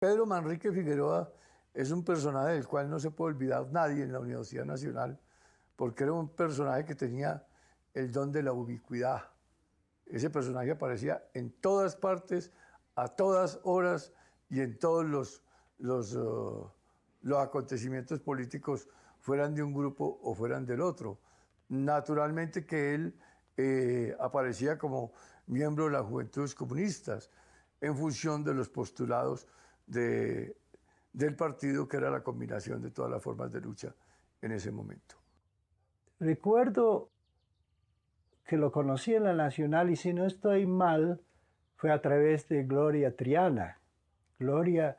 Pedro Manrique Figueroa es un personaje del cual no se puede olvidar nadie en la Universidad Nacional, porque era un personaje que tenía el don de la ubicuidad. Ese personaje aparecía en todas partes, a todas horas y en todos los acontecimientos políticos, fueran de un grupo o fueran del otro. Naturalmente que él aparecía como miembro de las Juventudes Comunistas, en función de los postulados del partido, que era la combinación de todas las formas de lucha en ese momento. Recuerdo que lo conocí en la Nacional y si no estoy mal, fue a través de Gloria Triana. Gloria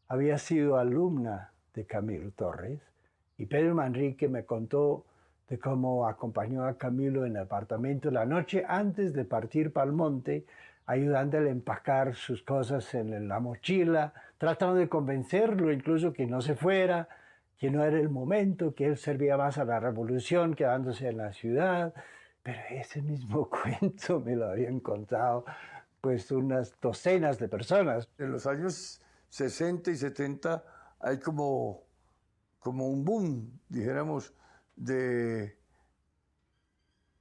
había sido alumna de Camilo Torres y Pedro Manrique me contó de cómo acompañó a Camilo en el apartamento la noche antes de partir para el monte, ayudándole a empacar sus cosas en la mochila, tratando de convencerlo incluso que no se fuera, que no era el momento, que él servía más a la revolución quedándose en la ciudad. Pero ese mismo cuento me lo habían contado pues unas docenas de personas. En los años 60 y 70 hay como un boom, dijéramos, de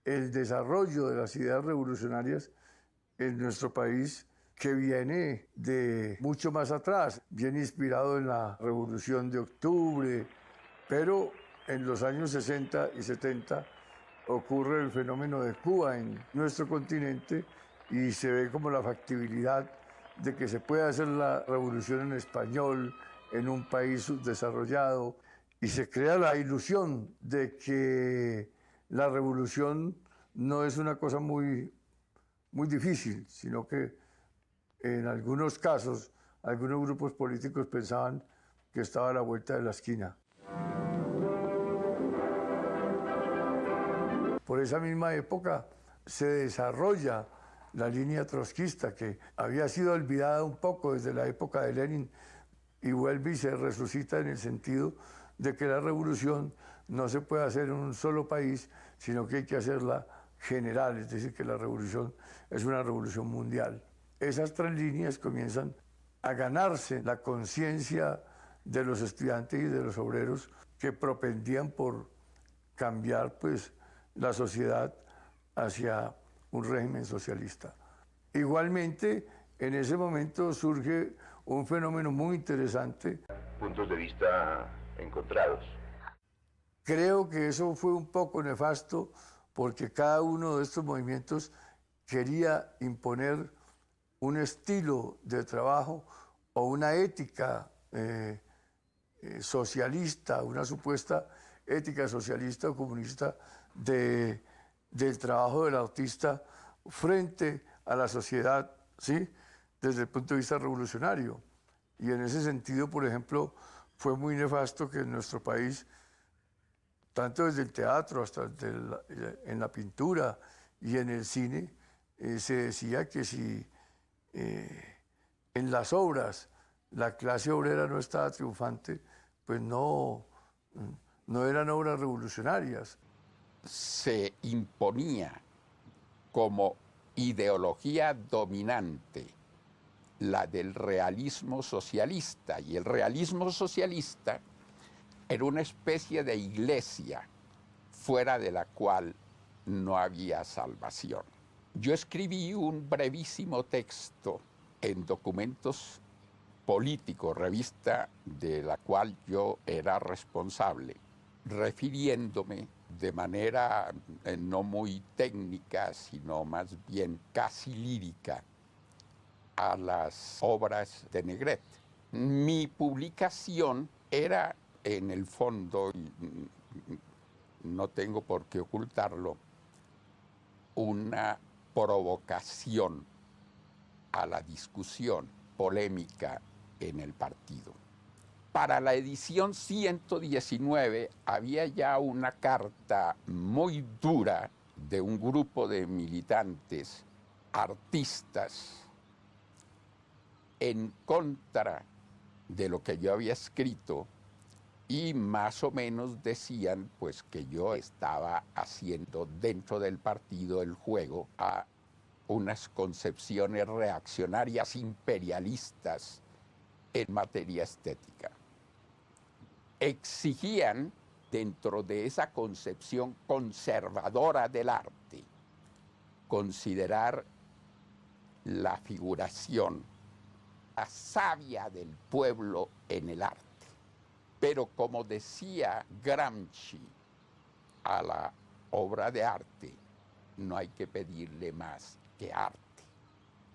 el desarrollo de las ideas revolucionarias en nuestro país, que viene de mucho más atrás, viene inspirado en la Revolución de Octubre, pero en los años 60 y 70 ocurre el fenómeno de Cuba en nuestro continente y se ve como la factibilidad de que se pueda hacer la revolución en español en un país subdesarrollado, y se crea la ilusión de que la revolución no es una cosa muy difícil, sino que en algunos casos algunos grupos políticos pensaban que estaba a la vuelta de la esquina. Por esa misma época se desarrolla la línea trotskista, que había sido olvidada un poco desde la época de Lenin, y vuelve y se resucita en el sentido de que la revolución no se puede hacer en un solo país, sino que hay que hacerla general, es decir, que la revolución es una revolución mundial. Esas tres líneas comienzan a ganarse la conciencia de los estudiantes y de los obreros, que propendían por cambiar pues la sociedad hacia un régimen socialista. Igualmente, en ese momento surge un fenómeno muy interesante. Puntos de vista encontrados. Creo que eso fue un poco nefasto, porque cada uno de estos movimientos quería imponer un estilo de trabajo o una ética socialista, una supuesta ética socialista o comunista del trabajo del artista frente a la sociedad, ¿sí?, desde el punto de vista revolucionario. Y en ese sentido, por ejemplo, fue muy nefasto que en nuestro país, tanto desde el teatro hasta en la pintura y en el cine, se decía que si en las obras la clase obrera no estaba triunfante, pues no eran obras revolucionarias. Se imponía como ideología dominante la del realismo socialista, y el realismo socialista era una especie de iglesia fuera de la cual no había salvación. Yo escribí un brevísimo texto en Documentos Políticos, revista de la cual yo era responsable, refiriéndome de manera no muy técnica, sino más bien casi lírica, a las obras de Negret. Mi publicación era, en el fondo, no tengo por qué ocultarlo, una provocación a la discusión polémica en el partido. Para la edición 119 había ya una carta muy dura de un grupo de militantes, artistas, en contra de lo que yo había escrito, y más o menos decían pues que yo estaba haciendo dentro del partido el juego a unas concepciones reaccionarias imperialistas en materia estética. Exigían, dentro de esa concepción conservadora del arte, considerar la figuración, la savia del pueblo en el arte. Pero como decía Gramsci, a la obra de arte no hay que pedirle más que arte.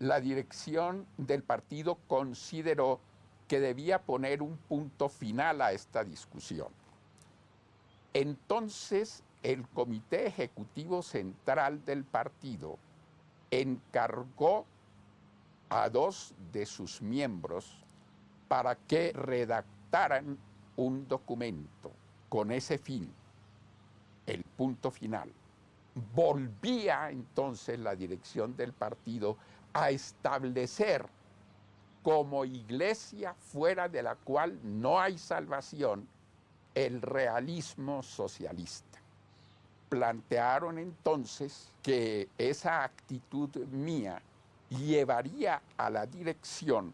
La dirección del partido consideró que debía poner un punto final a esta discusión. Entonces, el Comité Ejecutivo Central del partido encargó a 2 de sus miembros para que redactaran un documento con ese fin, el punto final. Volvía entonces la dirección del partido a establecer como iglesia fuera de la cual no hay salvación el realismo socialista. Plantearon entonces que esa actitud mía llevaría a la dirección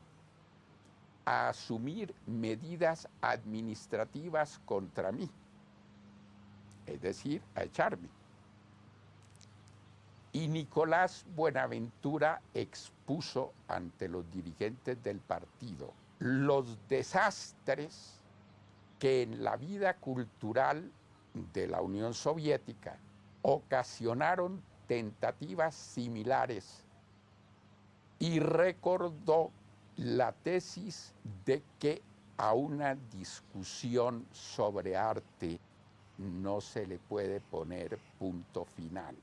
a asumir medidas administrativas contra mí, es decir, a echarme. Y Nicolás Buenaventura expuso ante los dirigentes del partido los desastres que en la vida cultural de la Unión Soviética ocasionaron tentativas similares y recordó la tesis de que a una discusión sobre arte no se le puede poner punto final.